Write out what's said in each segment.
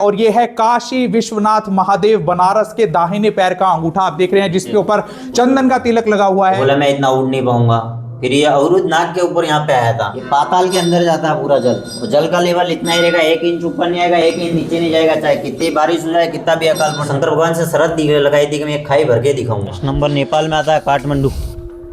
और ये है काशी विश्वनाथ महादेव बनारस के दाहिने पैर का अंगूठा आप देख रहे हैं जिसके ऊपर चंदन का तिलक लगा हुआ है। बोला मैं इतना उड़ नहीं पाऊंगा। फिर ये अवरुद्ध नाग के ऊपर यहाँ पे आया था। ये पाताल के अंदर जाता है पूरा जल, और जल का लेवल इतना ही रहेगा, 1 इंच ऊपर नहीं आएगा, 1 इंच नीचे नहीं जाएगा, चाहे कितनी बारिश हो जाए, कितना भी अकाल पड़े। शंकर भगवान से शरत लगाई थी कि मैं एक खाई भर के दिखाऊंगा। नंबर नेपाल में आता है काठमांडू,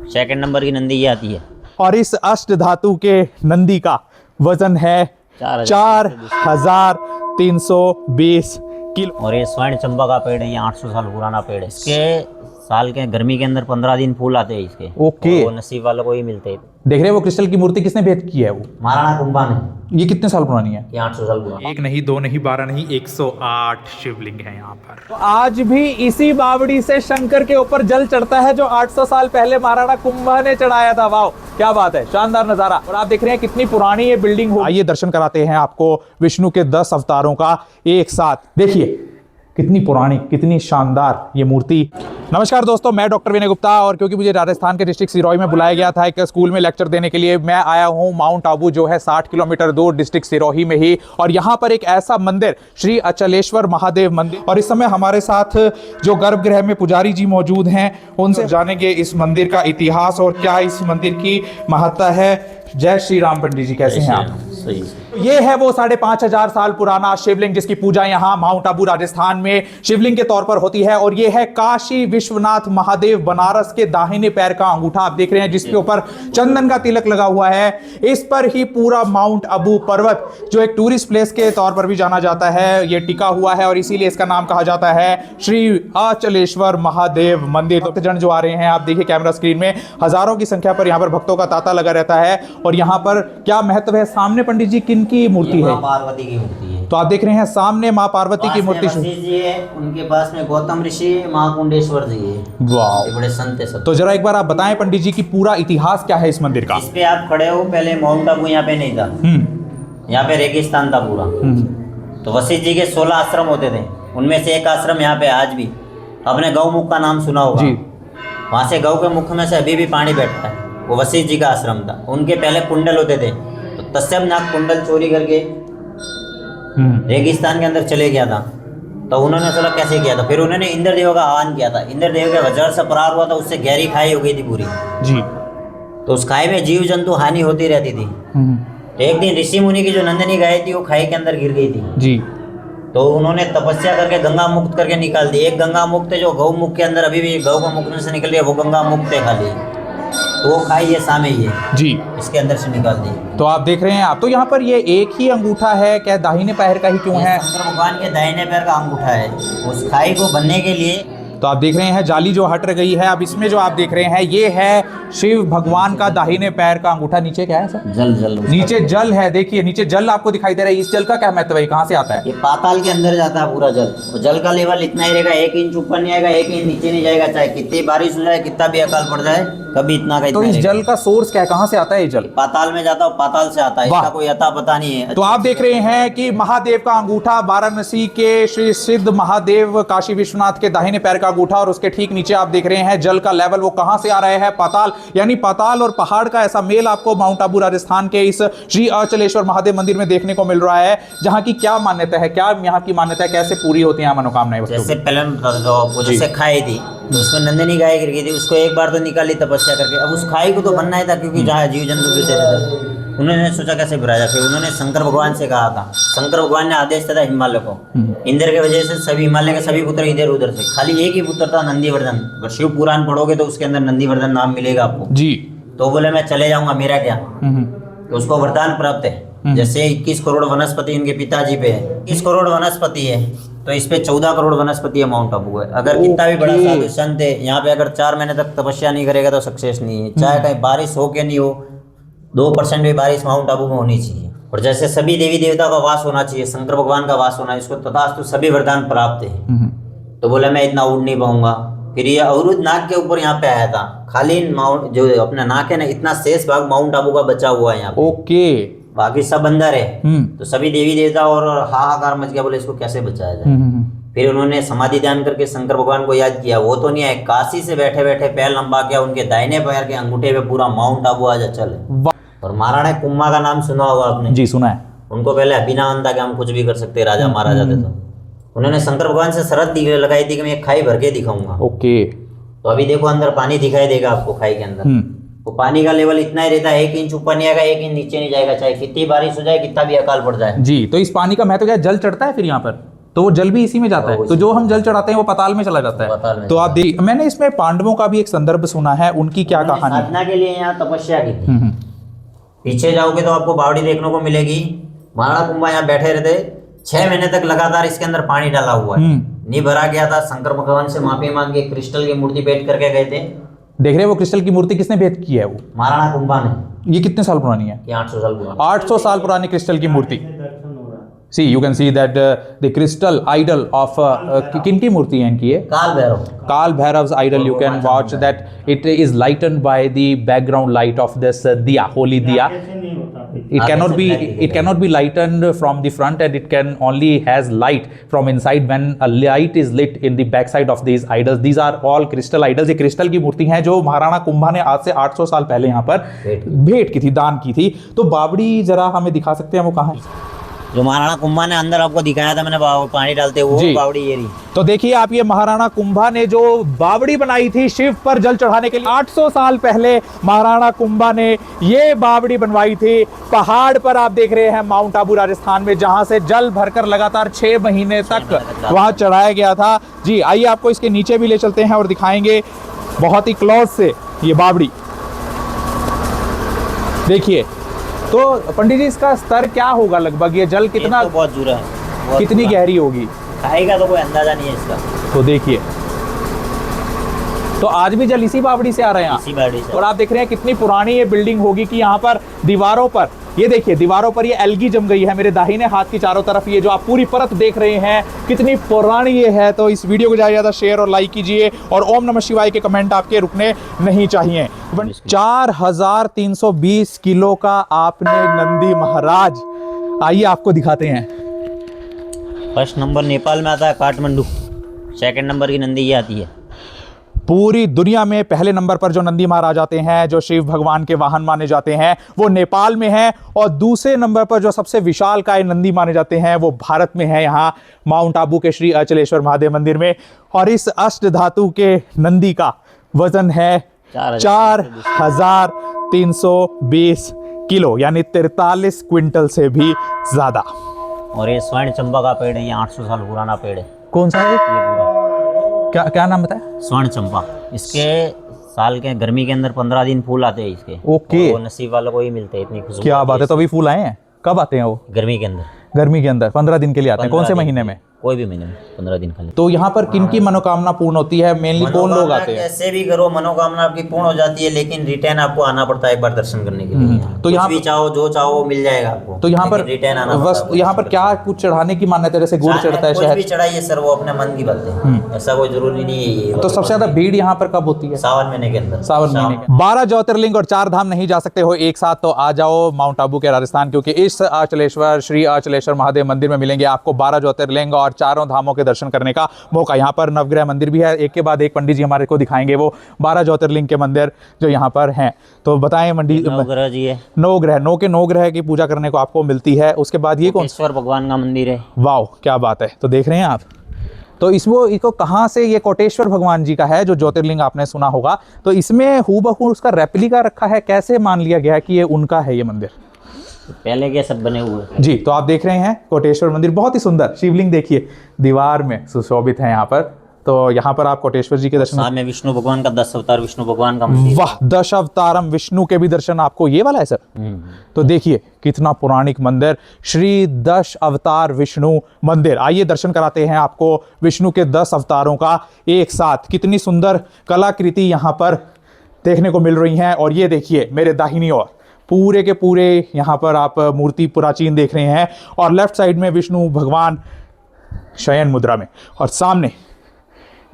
2nd नंबर की नंदी ये आती है। और इस अष्ट धातु के नंदी का वजन है 4320 किलो। और ये स्वर्ण चंपा का पेड़ है, ये 800 साल पुराना पेड़ है। इसके साल के गर्मी के अंदर 15 दिन फूल आते हैं इसके। ओके, वो नसीब वालों को ही मिलते हैं। देख रहे हैं वो क्रिस्टल की मूर्ति किसने भेंट की है? वो महाराणा कुंभा ने। ये कितने साल पुरानी है? ये 800 साल पुराना। 1 नहीं 2 नहीं 12 नहीं 108 शिवलिंग है यहाँ पर। तो आज भी इसी बावड़ी से शंकर के ऊपर जल चढ़ता है जो 800 साल पहले महाराणा कुंभा ने चढ़ाया था। वाह क्या बात है, शानदार नजारा। और आप देख रहे हैं कितनी पुरानी ये बिल्डिंग हो। आइए दर्शन कराते हैं आपको विष्णु के 10 अवतारों का एक साथ। देखिए कितनी पुरानी कितनी शानदार ये मूर्ति। नमस्कार दोस्तों, मैं डॉक्टर विनय गुप्ता और क्योंकि मुझे राजस्थान के डिस्ट्रिक्ट सिरोही में बुलाया गया था एक स्कूल में लेक्चर देने के लिए, मैं आया हूँ माउंट आबू जो है 60 किलोमीटर दूर डिस्ट्रिक्ट सिरोही में ही। और यहाँ पर एक ऐसा मंदिर श्री अचलेश्वर महादेव मंदिर, और इस समय हमारे साथ जो गर्भगृह में पुजारी जी मौजूद हैं उनसे जानेंगे इस मंदिर का इतिहास और क्या इस मंदिर की महत्ता है। जय श्री राम पंडित जी, कैसे हैं आप? सही। ये है वो 5500 साल पुराना शिवलिंग जिसकी पूजा यहाँ माउंट आबू राजस्थान में शिवलिंग के तौर पर होती है। और ये है काशी विश्वनाथ महादेव बनारस के दाहिने पैर का अंगूठा आप देख रहे हैं जिसके ऊपर चंदन का तिलक लगा हुआ है। इस पर ही पूरा माउंट आबू पर्वत जो एक टूरिस्ट प्लेस के तौर पर भी जाना जाता है ये टिका हुआ है, और इसीलिए इसका नाम कहा जाता है श्री अचलेश्वर महादेव मंदिर। भक्तजन जो आ रहे हैं आप देखिए कैमरा स्क्रीन में, हजारों की संख्या पर यहाँ पर भक्तों का तांता लगा रहता है। और यहाँ पर क्या महत्व है? सामने पंडित जी किनकी मूर्ति है? पार्वती की मूर्ति है। तो आप देख रहे हैं सामने माँ पार्वती की मूर्ति जी है, उनके पास में गौतम ऋषि महाकुंडेश्वर जी है। वाह, बड़े संत है सब। तो जरा एक बार आप बताएं पंडित जी की पूरा इतिहास क्या है इस मंदिर का? इस पे आप खड़े हो, पहले माउंट आबू यहाँ पे नहीं था, यहाँ पे रेगिस्तान था पूरा। तो वशिष्ठ जी के 16 आश्रम होते थे, उनमें से एक आश्रम यहाँ पे आज भी, आपने गौमुख का नाम सुना होगा। वहाँ से गौ के मुख में से अभी भी पानी बैठता है, वो वशिष्ठ जी का आश्रम था। उनके पहले कुंडल होते थे, तो तस्यप नाग कुंडल चोरी करके रेगिस्तान के अंदर चले गया था। तो उन्होंने सोचा कैसे किया था, फिर उन्होंने इंद्रदेव का आह्वान किया था। इंद्रदेव के वज्र से प्रहार हुआ था, उससे गहरी खाई हो गई थी पूरी जी। तो उस खाई में जीव जंतु हानि होती रहती थी। तो एक दिन ऋषि मुनि की जो नंदिनी गाय थी वो खाई के अंदर गिर गई थी जी। तो उन्होंने तपस्या करके गंगा मुक्त करके निकाल दी। एक गंगा मुक्त है जो गौ मुख के अंदर अभी भी गौ का मुख में से निकल रही है, वो गंगा मुक्त है खाली। तो वो खाई ये सामे ही है जी, इसके अंदर से निकाल दी। तो आप देख रहे हैं आप, तो यहाँ पर ये एक ही अंगूठा है क्या? दाहिने पैर का ही क्यों है? शंकर भगवान के दाहिने पैर का अंगूठा है। उस खाई को बनने के लिए तो आप देख रहे हैं जाली जो हट गई है। अब इसमें जो आप देख रहे हैं ये है शिव भगवान का दाहिने पैर का अंगूठा। नीचे क्या है सर? जल नीचे जल है, देखिए नीचे जल आपको दिखाई दे रहा है। इस जल का क्या महत्व है, कहाँ से आता है? ये पाताल के अंदर जाता है पूरा जल, और जल का लेवल इतना ही रहेगा, 1 इंच ऊपर नहीं आएगा, 1 इंच नीचे नहीं जाएगा, चाहे कितनी बारिश हो जाए, कितना भी अकाल पड़ जाए, कभी इतना का। तो इस जल का सोर्स क्या है, कहाँ से आता है ये जल? पाताल में जाता है, पाताल से आता है, इसका कोई अता पता नहीं है। तो आप देख रहे हैं कि महादेव का अंगूठा वाराणसी के श्री सिद्ध महादेव काशी विश्वनाथ के दाहिने पैर का अंगूठा, और उसके ठीक नीचे आप देख रहे हैं जल का लेवल वो कहां से आ रहा है? पाताल। यानी पाताल और पहाड़ का ऐसा मेल आपको माउंट आबू राजस्थान के इस श्री अचलेश्वर महादेव मंदिर में देखने को मिल रहा है, जहां की क्या मान्यता है, क्या यहाँ की मान्यता है, कैसे पूरी होती है मनोकामनाएं? जैसे पहले जैसे खाई थी तो उसमें नंदिनी गाय गिर गई थी, उसको एक बार तो निकाली तपस्या करके। अब उस खाई को तो बनना ही था, क्योंकि जहाँ जीव जंतु गिरते थे। उन्होंने सोचा कैसे बुराया, फिर उन्होंने शंकर भगवान से कहा था। शंकर भगवान ने आदेश दिया था हिमालय को, इंद्र की वजह से सभी हिमालय के सभी पुत्र इधर उधर से, खाली एक ही पुत्र था नंदीवर्धन। अगर शिव पुराण पढ़ोगे तो उसके अंदर नंदीवर्धन नाम मिलेगा आपको जी। तो बोले मैं चले जाऊंगा, मेरा क्या। तो उसको वरदान प्राप्त है, जैसे 21 करोड़ वनस्पति इनके पिताजी पे है, 21 करोड़ वनस्पति है, तो इस पे 14 करोड़ वनस्पति है माउंट आबू है। अगर कितना भी बड़ा साधु संत है यहाँ पे, अगर 4 महीने तक तपस्या नहीं करेगा तो सक्सेस नहीं है। चाहे कहीं बारिश हो के नहीं हो, 2% भी बारिश माउंट आबू में होनी चाहिए। और जैसे सभी देवी देवता का वास होना चाहिए, शंकर भगवान का वास होना है, इसको तथास्तु सभी वरदान प्राप्त है। तो बोला मैं इतना उड़ नहीं पाऊंगा। फिर ये अवरुद्ध नाग के ऊपर यहाँ पे आया था। खाली माउंट जो अपना नाक है ना, इतना शेष भाग माउंट आबू का बचा हुआ है यहाँ पे। ओके, बाकी सब अंदर है। तो सभी देवी देवता और हाहाकार मच गया, बोले इसको कैसे बचाया जाए। फिर उन्होंने समाधि ध्यान करके शंकर भगवान को याद किया। वो तो नहीं आए, काशी से बैठे बैठे पैर लंबा किया, उनके दाहिने पैर के अंगूठे पे पूरा माउंट आबू आज अचल है। और महाराणा कुंभा का नाम सुना होगा आपने? जी सुना है। उनको पहले अभिमान था कि हम कुछ भी कर सकते, राजा महाराजा थे। तो उन्होंने शंकर भगवान से शर्त लगाई थी कि मैं एक खाई भर के दिखाऊंगा। ओके। तो अभी देखो अंदर पानी दिखाई देगा आपको खाई के अंदर। तो पानी का लेवल इतना ही रहता है, 1 इंच ऊपर नहीं आएगा, 1 इंच नीचे नहीं जाएगा, चाहे कितनी बारिश हो जाए, कितना भी अकाल पड़ जाए। जी, तो इस पानी का महत्व क्या है? जल चढ़ता है फिर यहाँ पर, तो वो जल भी इसी में जाता है, तो जो हम जल चढ़ाते हैं वो पाताल में चला जाता है। तो आप देखिए, मैंने इसमें पांडवों का भी एक संदर्भ सुना है, उनकी क्या कहानी? साधना के लिए यहाँ तपस्या की थी। पीछे जाओगे तो आपको बावड़ी देखने को मिलेगी। महाराणा कुंभा यहाँ बैठे रहते, 6 महीने तक लगातार इसके अंदर पानी डाला हुआ है, नहीं भरा गया था। शंकर भगवान से माफी मांग के क्रिस्टल की मूर्ति भेंट करके गए थे। देख रहे हैं वो क्रिस्टल की मूर्ति किसने भेंट की है? वो महाराणा कुंभा ने। ये कितने साल पुरानी है? ये 800 साल पुरानी। 800 साल पुरानी क्रिस्टल की मूर्ति। See, you can see that the crystal idol of किनकी मूर्ति है इनकी? ये काल Bhairav. Kal Bhairav's idol. You can watch that it is lightened by the background light of this diya, holy diya. It cannot be lightened from the front, and it can only has light from inside when a light is lit in the backside of these idols. These are all crystal idols. ये crystal की मूर्ति हैं जो महाराणा कुंभा ने आज से 800 साल पहले यहाँ पर भेंट की थी, दान की थी। तो बावड़ी जरा हमें दिखा सकते हैं वो कहाँ है? जो महाराणा कुंभा ने अंदर आपको दिखाया था मैंने पानी डालते वो बावड़ी ये रही। तो देखिए आप, ये महाराणा कुंभा ने जो बावड़ी बनाई थी शिव पर जल चढ़ाने के लिए, 800 साल पहले महाराणा कुंभा ने ये बावड़ी बनवाई थी। पहाड़ पर आप देख रहे हैं माउंट आबू राजस्थान में, जहां से जल भरकर लगातार 6 महीने तक वहां चढ़ाया गया था। जी आइए आपको इसके नीचे भी ले चलते हैं और दिखाएंगे बहुत ही क्लोज से ये बावड़ी। देखिए तो पंडित जी, इसका स्तर क्या होगा लगभग? ये जल कितना, तो बहुत दूर है, कितनी गहरी होगी? खाएगा तो कोई अंदाजा नहीं है इसका। तो देखिए, तो आज भी जल इसी बावड़ी से आ रहे हैं, इसी बावड़ी से। और आप देख रहे हैं कितनी पुरानी ये बिल्डिंग होगी कि यहाँ पर दीवारों पर, ये देखिए दीवारों पर ये एल्गी जम गई है। मेरे दाहिने हाथ की चारों तरफ ये जो आप पूरी परत देख रहे हैं, कितनी पुरानी ये है। तो इस वीडियो को ज़्यादा शेयर और लाइक कीजिए, और ओम नमः शिवाय के कमेंट आपके रुकने नहीं चाहिए। 4320 किलो का आपने नंदी महाराज, आइए आपको दिखाते हैं। फर्स्ट नंबर नेपाल में आता है काठमांडू, सेकंड नंबर की नंदी ये आती है। पूरी दुनिया में पहले नंबर पर जो नंदी महाराज आते हैं, जो शिव भगवान के वाहन माने जाते हैं, वो नेपाल में है। और दूसरे नंबर पर जो सबसे विशालकाय नंदी माने जाते हैं वो भारत में है, यहाँ माउंट आबू के श्री अचलेश्वर महादेव मंदिर में। और इस अष्ट धातु के नंदी का वजन है 4320 किलो, यानी 43 क्विंटल से भी ज्यादा। और ये स्वर्ण चंपा का पेड़ है, ये 800 साल पुराना पेड़ है। कौन सा है? ये पूरा क्या नाम बताया? स्वर्ण चंपा। इसके साल के गर्मी के अंदर 15 दिन फूल आते हैं इसके। ओके। वो नसीब वालों को ही मिलते हैं, इतनी खुशबू। क्या बात है, तो अभी फूल आए हैं? कब आते हैं वो? गर्मी के अंदर। गर्मी के अंदर 15 दिन के लिए आते हैं। कौन से महीने में? कोई भी महीने में 15 दिन खाली। तो यहाँ पर किनकी मनोकामना पूर्ण होती है? मेनली कौन लोग आते हैं? कैसे भी करो मनोकामना आपकी पूर्ण हो जाती है, लेकिन रिटर्न आपको आना पड़ता है एक बार दर्शन करने के लिए। तो यहाँ भी चाहो जो चाहो वो मिल जाएगा आपको। तो यहाँ पर रिटर्न आना बस, यहाँ पर क्या कुछ चढ़ाने की मान्यता है? जैसे गुड़ चढ़ता है, कुछ भी चढ़ाइए सर, वो अपने मन की बात है, ऐसा कोई जरूरी नहीं है। तो सबसे ज्यादा भीड़ यहाँ पर कब होती है? सावन महीने के अंदर। सावन महीने के 12 ज्योतिर्लिंग और 4 धाम नहीं जा सकते हो एक साथ, तो आ जाओ माउंट आबू के राजस्थान, क्योंकि इस अचलेश्वर श्री अचलेश्वर महादेव मंदिर में मिलेंगे आपको 12 ज्योतिर्लिंग और 4 धामों के दर्शन करने का मौका। यहाँ पर नवग्रह मंदिर भी है, एक के बाद एक पंडित जी हमारे को दिखाएंगे वो 12 ज्योतिर्लिंग के मंदिर जो यहाँ पर हैं। तो बताएं नवग्रह जी है, 9 ग्रह, 9 के 9 ग्रह की पूजा करने को आपको मिलती है। उसके बाद ये कोटेश्वर भगवान का मंदिर है। वाह क्या बात है। तो देख रहे हैं आप, तो इसको कहाँ से, ये कोटेश्वर भगवान जी का है जो ज्योतिर्लिंग आपने सुना होगा। तो इसमें हूबहू उसका रेप्लिका रखा है, कैसे मान लिया गया कि ये उनका है ये मंदिर? पहले के सब बने हुए जी। तो आप देख रहे हैं कोटेश्वर मंदिर, बहुत ही सुंदर शिवलिंग देखिए दीवार में सुशोभित है यहाँ पर। तो यहाँ पर आप कोटेश्वर जी के दर्शन, में विष्णु भगवान का 10 अवतार विष्णु भगवान का मंदिर। वाह, 10 अवतारम विष्णु के भी दर्शन आपको ये वाला है सर। तो देखिए कितना पौराणिक मंदिर, श्री 10 अवतार विष्णु मंदिर। आइए दर्शन कराते हैं आपको विष्णु के 10 अवतारों का एक साथ। कितनी सुंदर कलाकृति यहाँ पर देखने को मिल रही हैं। और ये देखिए मेरे दाहिनी ओर पूरे के पूरे यहाँ पर आप मूर्ति प्राचीन देख रहे हैं, और लेफ्ट साइड में विष्णु भगवान शयन मुद्रा में, और सामने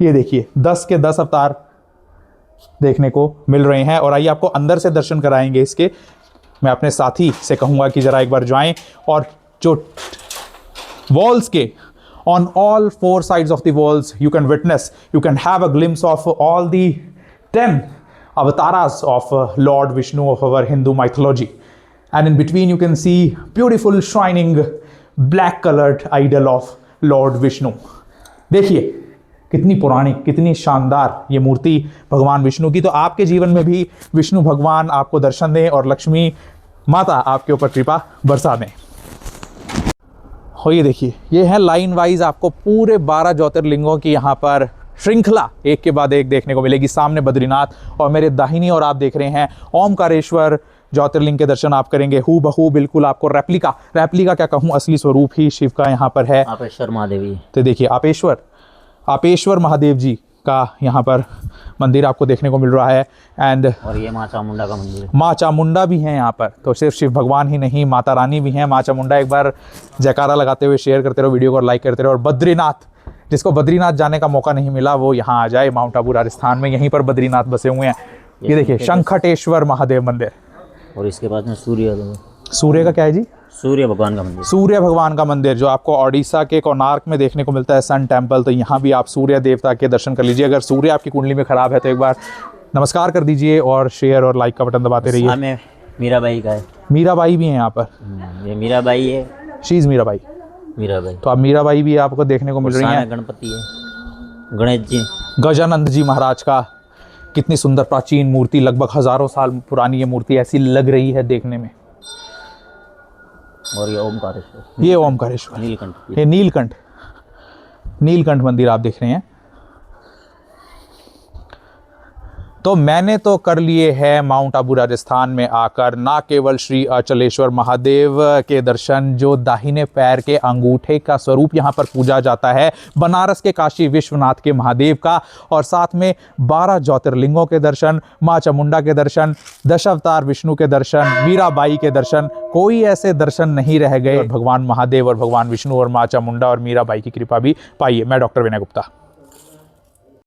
ये देखिए 10 के 10 अवतार देखने को मिल रहे हैं। और आइए आपको अंदर से दर्शन कराएंगे इसके। मैं अपने साथी से कहूँगा कि ज़रा एक बार जाएं, और जो वॉल्स के on all 4 sides of the walls you can witness, you can have a glimpse of all the 10 avatars of Lord Vishnu of our Hindu mythology, and in between you can see beautiful shining black colored idol of Lord Vishnu. देखिए कितनी पुरानी, कितनी शानदार ये मूर्ति भगवान विष्णु की। तो आपके जीवन में भी विष्णु भगवान आपको दर्शन दें और लक्ष्मी माता आपके ऊपर कृपा बरसा दें। हो ये देखिए, ये है लाइन वाइज आपको पूरे 12 ज्योतिर्लिंगों की यहाँ पर श्रृंखला एक के बाद एक देखने को मिलेगी। सामने बद्रीनाथ और मेरे दाहिनी और आप देख रहे हैं ओमकारेश्वर ज्योतिर्लिंग के दर्शन आप करेंगे। हू बहू बिल्कुल आपको रेप्लिका क्या कहूँ, असली स्वरूप ही शिव का यहाँ पर है। आपेश्वर महादेव। तो देखिए आपेश्वर महादेव जी का यहाँ पर मंदिर आपको देखने को मिल रहा है। एंड और ये माँ चामुंडा का मंदिर, माँ चामुंडा भी हैं यहाँ पर। तो सिर्फ शिव भगवान ही नहीं, माता रानी भी हैं, माँ चामुंडा। एक बार जयकारा लगाते हुए शेयर करते रहो वीडियो को और लाइक करते रहो। और बद्रीनाथ, जिसको बद्रीनाथ जाने का मौका नहीं मिला वो यहाँ आ जाए। माउंट आबू राजस्थान में यहीं पर बद्रीनाथ बसे हुए हैं। ये देखिए शंखटेश्वर महादेव मंदिर। और इसके पास में सूर्य का क्या है जी? सूर्य भगवान का मंदिर। सूर्य भगवान का मंदिर जो आपको ओडिशा के कोणार्क में देखने को मिलता है, सन टेम्पल। तो यहाँ भी आप सूर्य देवता के दर्शन कर लीजिए। अगर सूर्य आपकी कुंडली में खराब है तो एक बार नमस्कार कर दीजिए और शेयर और लाइक का बटन दबाते रहिए। हमें मीराबाई का है। मीराबाई भी हैं यहाँ पर। ये मीराबाई है। She is Mirabai. तो आप मीराबाई भी आपको देखने को मिल रही हैं। गणपति है, गणेश जी, गजानंद जी महाराज का। कितनी सुंदर प्राचीन मूर्ति, लगभग हजारों साल पुरानी ये मूर्ति ऐसी लग रही है देखने में। और ये ओमकारेश्वर, ये ओमकारेश्वर, नीलकंठ, ये नीलकंठ मंदिर आप देख रहे हैं। तो मैंने तो कर लिए हैं माउंट आबू राजस्थान में आकर ना केवल श्री अचलेश्वर महादेव के दर्शन, जो दाहिने पैर के अंगूठे का स्वरूप यहाँ पर पूजा जाता है, बनारस के काशी विश्वनाथ के महादेव का, और साथ में 12 ज्योतिर्लिंगों के दर्शन, माँ चामुंडा के दर्शन, दशावतार विष्णु के दर्शन, मीराबाई के दर्शन। कोई ऐसे दर्शन नहीं रह गए। भगवान महादेव और भगवान विष्णु और माँ चामुंडा और मीराबाई की कृपा भी पाइए। मैं डॉक्टर विनय गुप्ता।